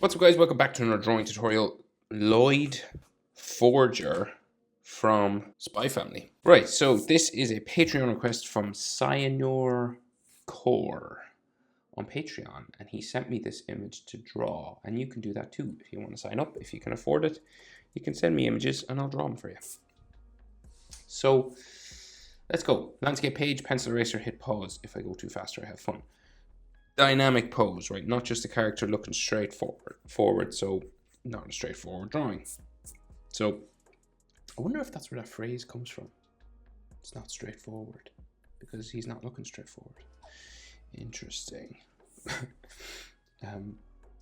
What's up, guys? Welcome back to another drawing tutorial. Loid Forger from Spy Family. Right, so this is a Patreon request from Cyanur Core on Patreon, and he sent me this image to draw, and you can do that too if you want to sign up. If you can afford it, you can send me images and I'll draw them for you. So let's go. Landscape page, pencil eraser, hit pause. If I go too fast or I have fun. Dynamic pose, right? Not just a character looking straight forward, so not a straightforward drawing. So I wonder if that's where that phrase comes from. It's not straightforward because he's not looking straightforward. Interesting.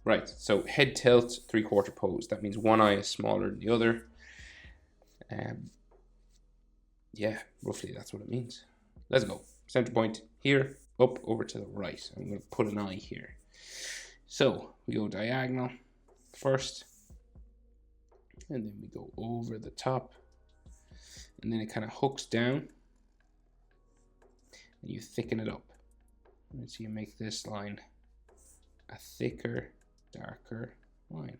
Right, so head tilt, 3/4 pose. That means one eye is smaller than the other. Yeah, roughly that's what it means. Let's go. Center point here, up over to the right. I'm going to put an eye here. So we go diagonal first, and then we go over the top, and then it kind of hooks down, and you thicken it up. And so you make this line a thicker, darker line.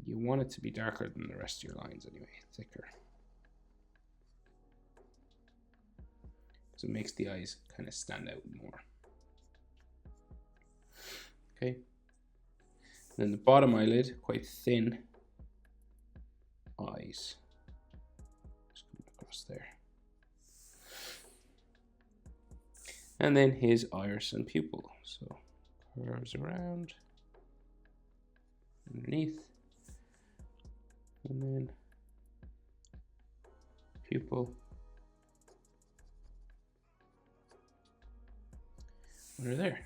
You want it to be darker than the rest of your lines anyway, thicker. So it makes the eyes kind of stand out more. Okay. And then the bottom eyelid, quite thin eyes. Just come across there. And then his iris and pupil. So curves around, underneath, and then pupil under there.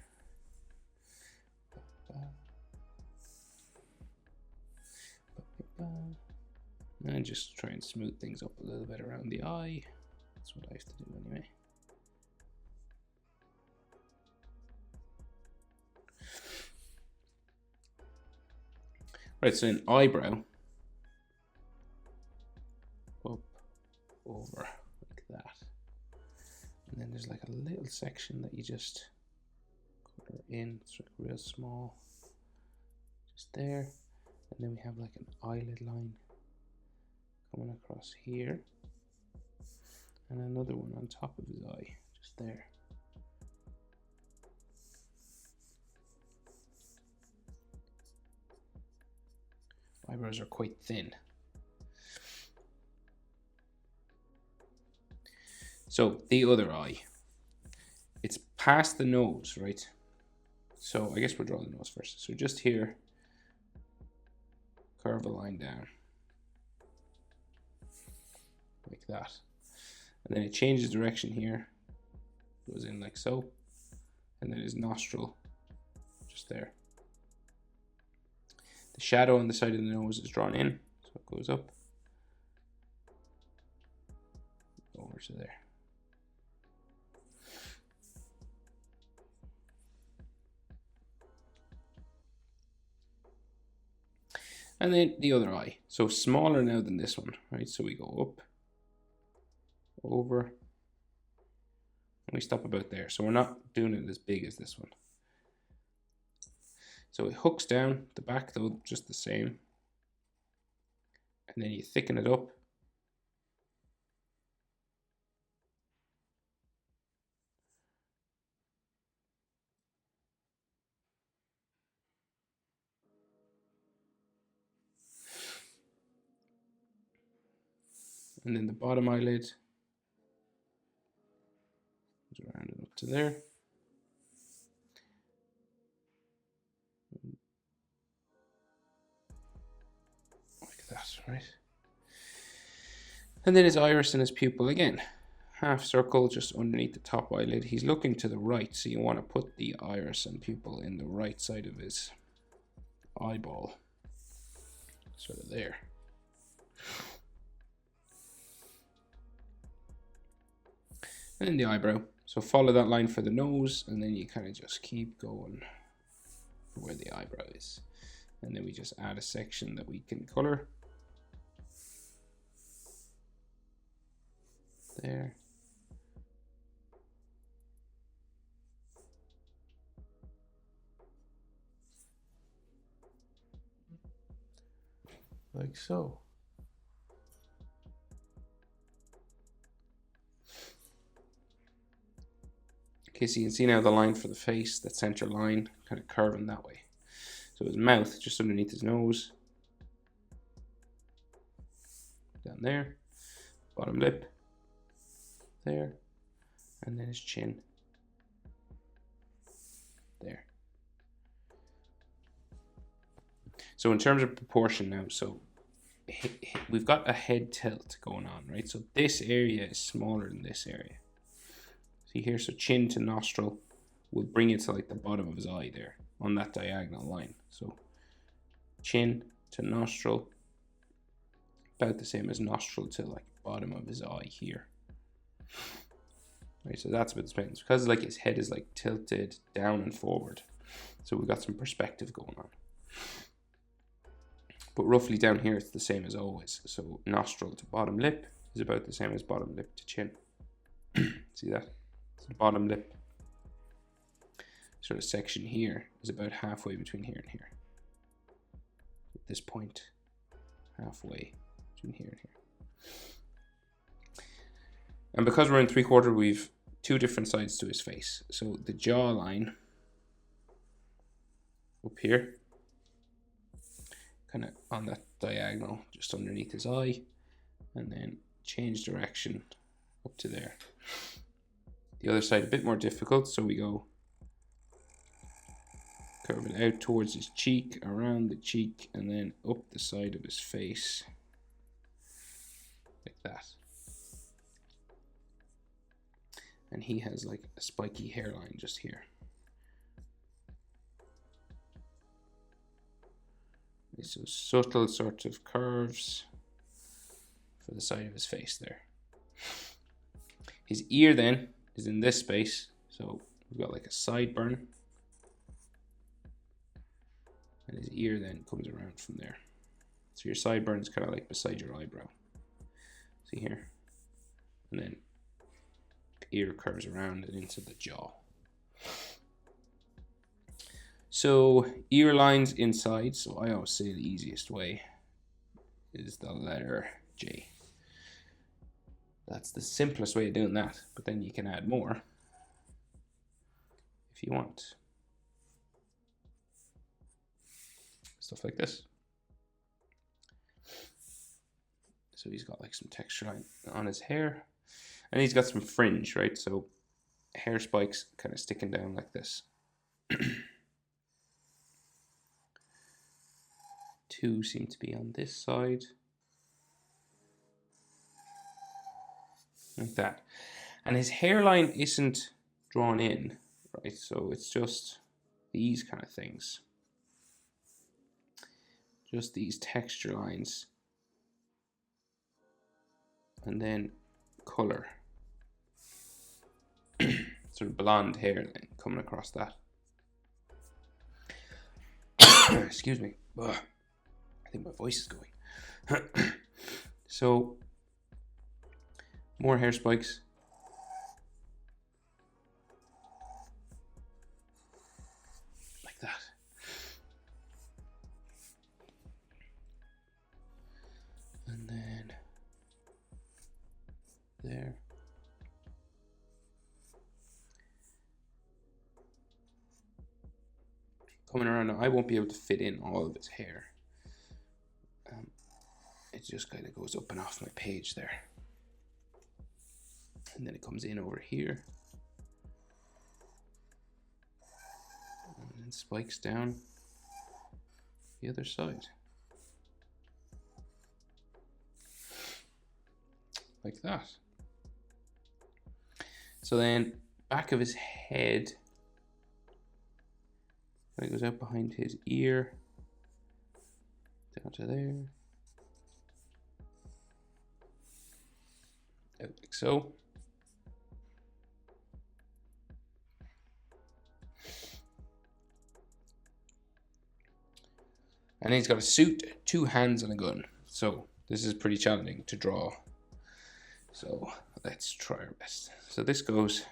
And just try and smooth things up a little bit around the eye. That's what I have to do anyway. Right, so an eyebrow, up, over, like that. And then there's like a little section that you just color in. It's like real small, just there. And then we have like an eyelid line coming across here, and another one on top of his eye, just there. Eyebrows are quite thin. So the other eye, it's past the nose, right? So I guess we'll draw the nose first. So just here, curve a line down like that, and then it changes direction here, goes in like so, and then his nostril just there. The shadow on the side of the nose is drawn in, so it goes up over to there. And then the other eye, so smaller now than this one, right? So we go up, over, and we stop about there. So we're not doing it as big as this one. So it hooks down, the back though, just the same. And then you thicken it up. And then the bottom eyelid goes around and up to there. Like that, right? And then his iris and his pupil again. Half circle just underneath the top eyelid. He's looking to the right, so you want to put the iris and pupil in the right side of his eyeball. Sort of there. And then the eyebrow. So follow that line for the nose, and then you kind of just keep going for where the eyebrow is. And then we just add a section that we can color. There. like so. Okay, so you can see now the line for the face, that center line, kind of curving that way. So his mouth, just underneath his nose, down there, bottom lip, there, and then his chin, there. So in terms of proportion now, so we've got a head tilt going on, right? So this area is smaller than this area. See here, so chin to nostril will bring it to like the bottom of his eye there on that diagonal line. So chin to nostril, about the same as nostril to like bottom of his eye here. Right, so that's about the same. It's because like his head is like tilted down and forward. So we've got some perspective going on. But roughly down here it's the same as always. So nostril to bottom lip is about the same as bottom lip to chin. See that? So the bottom lip sort of section here is about halfway between here and here. At this point, halfway between here and here. And because we're in 3/4, we've two different sides to his face. So the jawline up here, kind of on that diagonal, just underneath his eye, and then change direction up to there. The other side a bit more difficult, so we go curve it out towards his cheek, around the cheek, and then up the side of his face, like that. And he has like a spiky hairline just here. So subtle sort of curves for the side of his face there. His ear then is in this space, so we've got like a sideburn, and his ear then comes around from there. So your sideburn is kind of like beside your eyebrow. See here? And then the ear curves around and into the jaw. So ear lines inside, so I always say the easiest way is the letter J. That's the simplest way of doing that, but then you can add more if you want. Stuff like this. So he's got like some texture line on his hair, and he's got some fringe, right? So hair spikes kind of sticking down like this. Two seem to be on this side. Like that. And his hairline isn't drawn in, right? So it's just these kind of things. Just these texture lines. And then color. Sort of blonde hair then coming across that. Excuse me. Ugh. I think my voice is going. So more hair spikes. Like that. And then there. Coming around now, I won't be able to fit in all of his hair. It just kind of goes up and off my page there. And then it comes in over here. And then spikes down the other side. Like that. So then back of his head, it goes out behind his ear, down to there. Out like so. And he's got a suit, 2 hands, and a gun. So this is pretty challenging to draw. So let's try our best. So this goes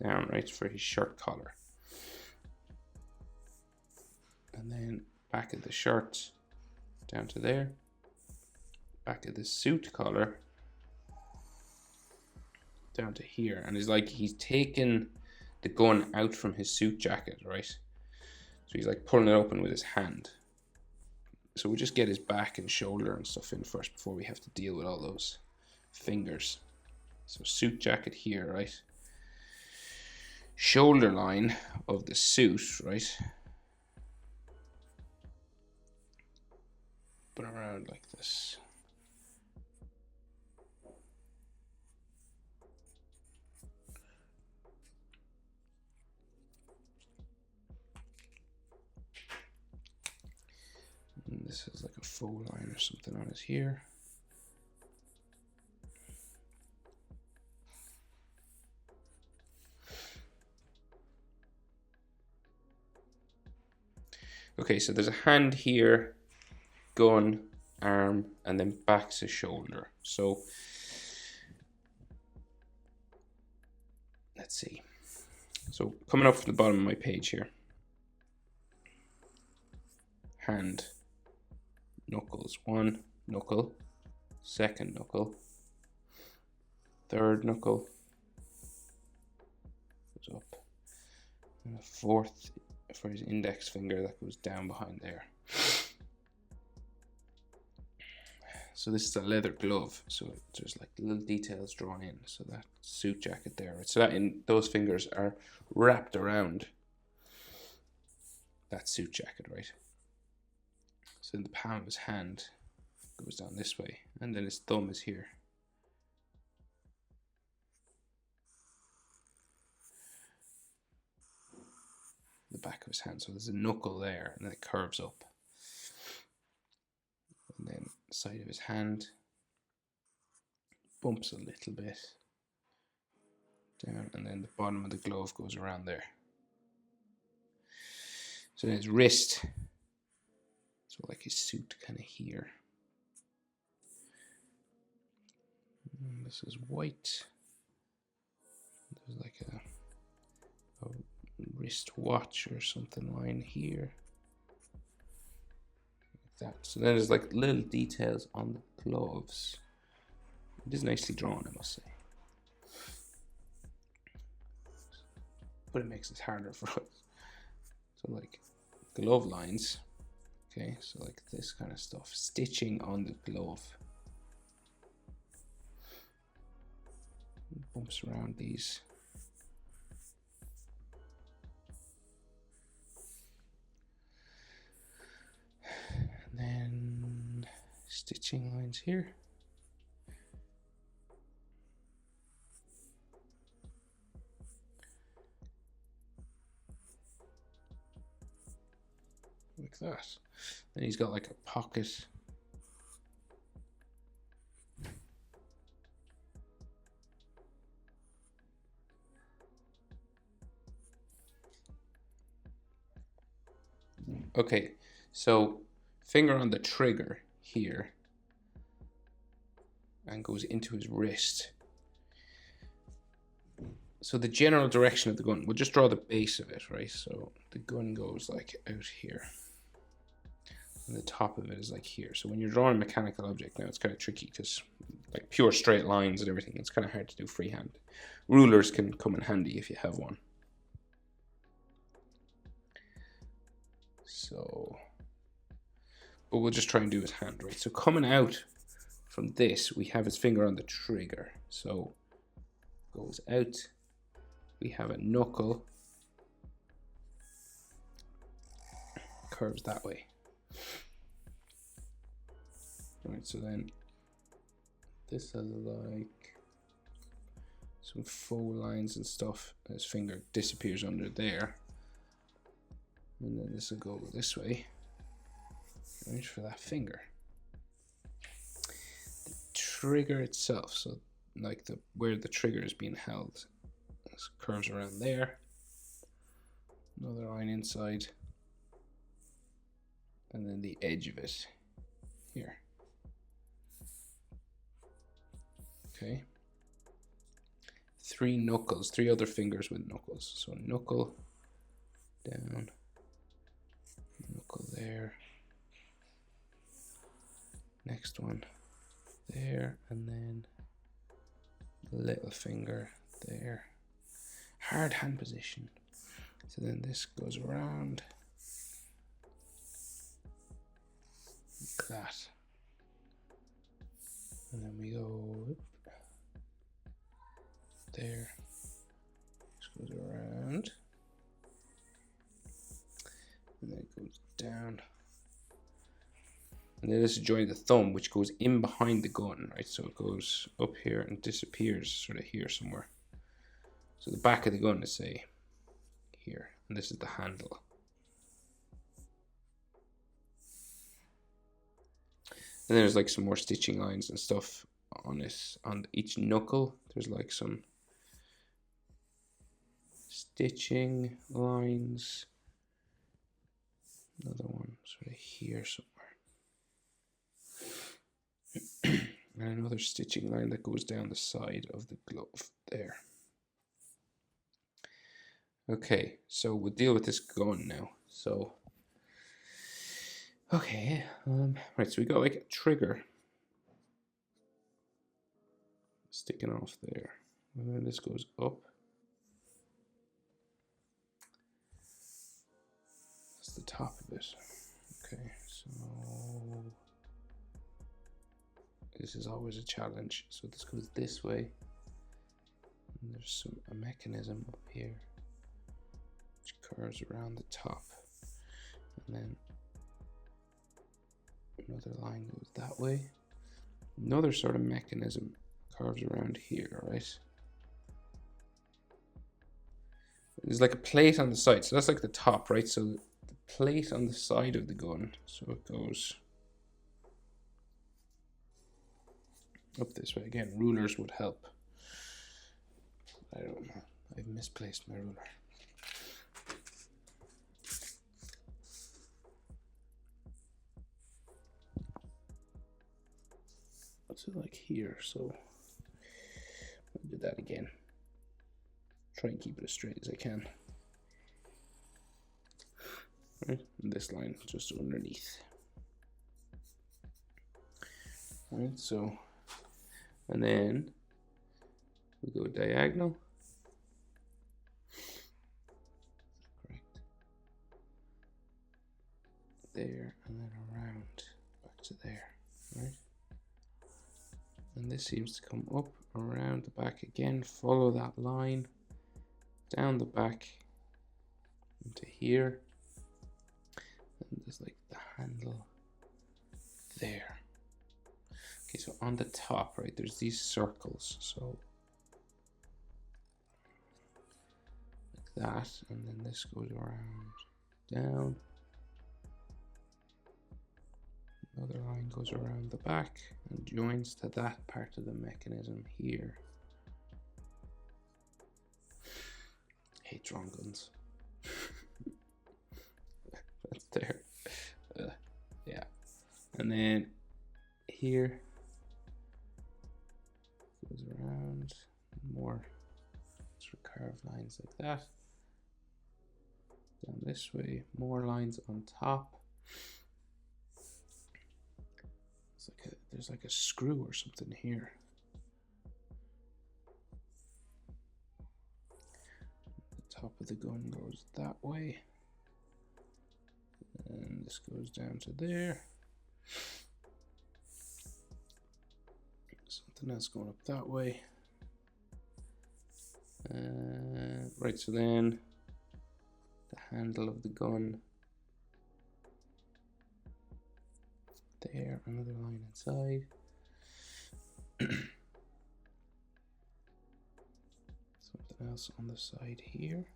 down right for his shirt collar. And then back of the shirt down to there. Back of the suit collar down to here, and it's like he's taken the gun out from his suit jacket, right? So he's like pulling it open with his hand. So we'll just get his back and shoulder and stuff in first before we have to deal with all those fingers. So suit jacket here, right? Shoulder line of the suit, right? Put it around like this. And this is like a faux line or something on it here. Okay, so there's a hand here, gun, arm, and then back to shoulder. So let's see. So coming up from the bottom of my page here. Hand, knuckles, one knuckle, second knuckle, third knuckle, goes up, and a fourth for his index finger that goes down behind there. So this is a leather glove, so there's like little details drawn in. So that suit jacket there, right? So that those fingers are wrapped around that suit jacket, right? So in the palm of his hand goes down this way, and then his thumb is here. The back of his hand, so there's a knuckle there, and then it curves up. And then the side of his hand bumps a little bit down, and then the bottom of the glove goes around there. So then his wrist, so like his suit kind of here. And this is white. There's like a wrist watch or something lying here. Like that. So then there's like little details on the gloves. It is nicely drawn, I must say. But it makes it harder for us. So like glove lines. Okay, so like this kind of stuff. Stitching on the glove. Bumps around these. And then stitching lines here. Like that. Then he's got like a pocket. Okay, so finger on the trigger here and goes into his wrist. So the general direction of the gun, we'll just draw the base of it, right? So the gun goes like out here. And the top of it is like here. So when you're drawing a mechanical object now, it's kind of tricky because like pure straight lines and everything, it's kind of hard to do freehand. Rulers can come in handy if you have one. So, but we'll just try and do his hand, right? So coming out from this, we have his finger on the trigger. So goes out, we have a knuckle, curves that way. Right, so then this has like some faux lines and stuff. His finger disappears under there. And then this will go this way. Right, for that finger. The trigger itself, so like where the trigger is being held, this curves around there. Another line inside. And then the edge of it here. Okay. 3 knuckles, 3 other fingers with knuckles. So knuckle down, knuckle there, next one there, and then little finger there. Hard hand position. So then this goes around like that. And then we go there. This goes around. And then it goes down. And then this is joining the thumb, which goes in behind the gun, right? So it goes up here and disappears sort of here somewhere. So the back of the gun is, say, here. And this is the handle. And there's like some more stitching lines and stuff on this. On each knuckle, there's like some stitching lines. Another one sort of here somewhere. And another stitching line that goes down the side of the glove there. Okay, so we'll deal with this gun now. So, okay, right, so we got like a trigger sticking off there. And then this goes up. That's the top of it. Okay, so this is always a challenge. So this goes this way. And there's a mechanism up here which curves around the top. And then another line goes that way. Another sort of mechanism curves around here, right? There's like a plate on the side. So that's like the top, right? So the plate on the side of the gun. So it goes up this way. Again, rulers would help. I don't know. I've misplaced my ruler. What's it like here? So I'll do that again. Try and keep it as straight as I can. Right, and this line just underneath. Right, so, and then we go diagonal. Correct. There, and then around back to there, right? And this seems to come up around the back again. Follow that line down the back into here. And there's like the handle there. Okay, so on the top, right, there's these circles. So like that, and then this goes around, down. Another line goes around the back and joins to that part of the mechanism here. Hate drawing guns. That's there. Yeah. And then here goes around, more sort of curved lines like that. Down this way, more lines on top. There's like a screw or something here. The top of the gun goes that way. And this goes down to there. Something else going up that way. Right, so then the handle of the gun. There, another line inside. Something else on the side here.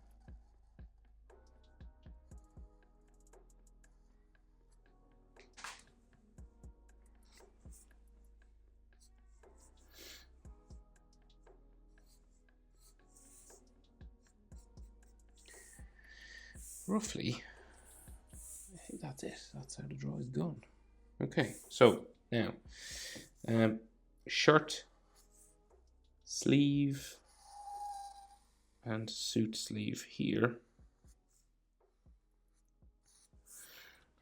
Roughly, I think that's it. That's how to draw his gun. Okay, so now, shirt, sleeve, and suit sleeve here.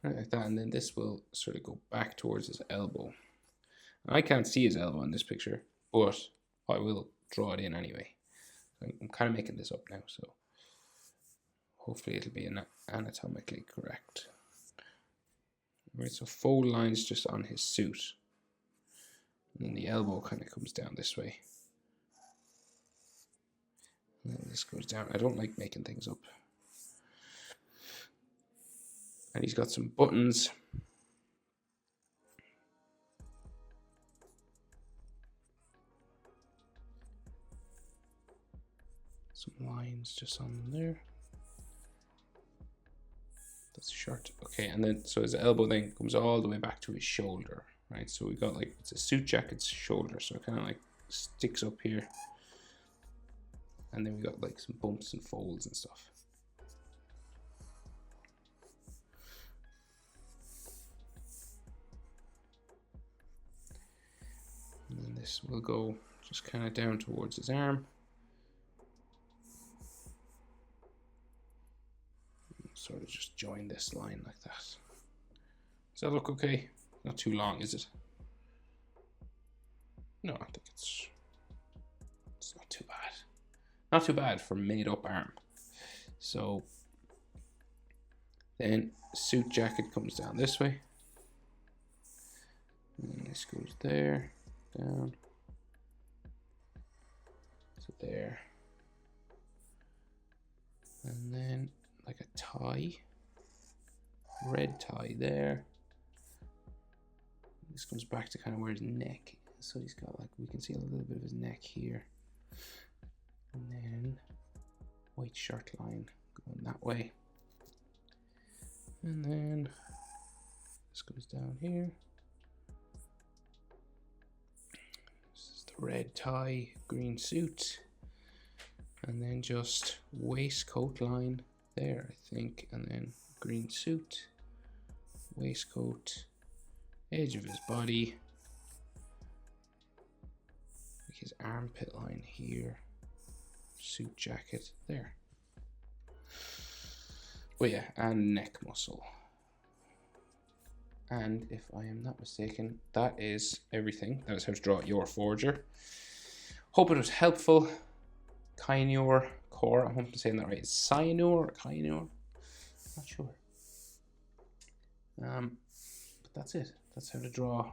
Right, like that, and then this will sort of go back towards his elbow. I can't see his elbow in this picture, but I will draw it in anyway. I'm kind of making this up now, so hopefully it'll be anatomically correct. Right, so fold lines just on his suit. And then the elbow kind of comes down this way. And then this goes down. I don't like making things up. And he's got some buttons. Some lines just on there. That's a shirt. Okay, and then so his elbow then comes all the way back to his shoulder, right? So we got like, it's a suit jacket's shoulder, so it kind of like sticks up here. And then we got like some bumps and folds and stuff. And then this will go just kind of down towards his arm. Sort of just join this line like that. Does that look okay? Not too long, is it? No, I think it's not too bad. Not too bad for made up arm. So then suit jacket comes down this way. And this goes there, down. So there. And then like a tie, red tie there. This comes back to kind of where his neck is. So he's got like, we can see a little bit of his neck here. And then white shirt line going that way. And then this goes down here. This is the red tie, green suit. And then just waistcoat line there, I think, and then green suit, waistcoat, edge of his body, like his armpit line here, suit jacket there. But yeah, and neck muscle. And if I am not mistaken, that is everything. That is how to draw your forger. Hope it was helpful. Cyanure core, I hope I'm saying that right. It's cyanure or cyanure? Not sure. But that's it. That's how to draw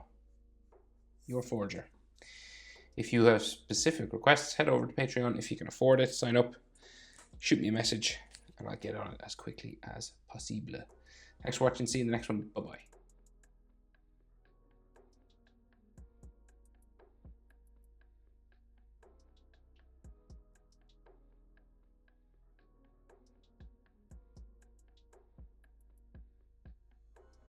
your forger. If you have specific requests, head over to Patreon. If you can afford it, sign up, shoot me a message, and I'll get on it as quickly as possible. Thanks for watching. See you in the next one. Bye-bye.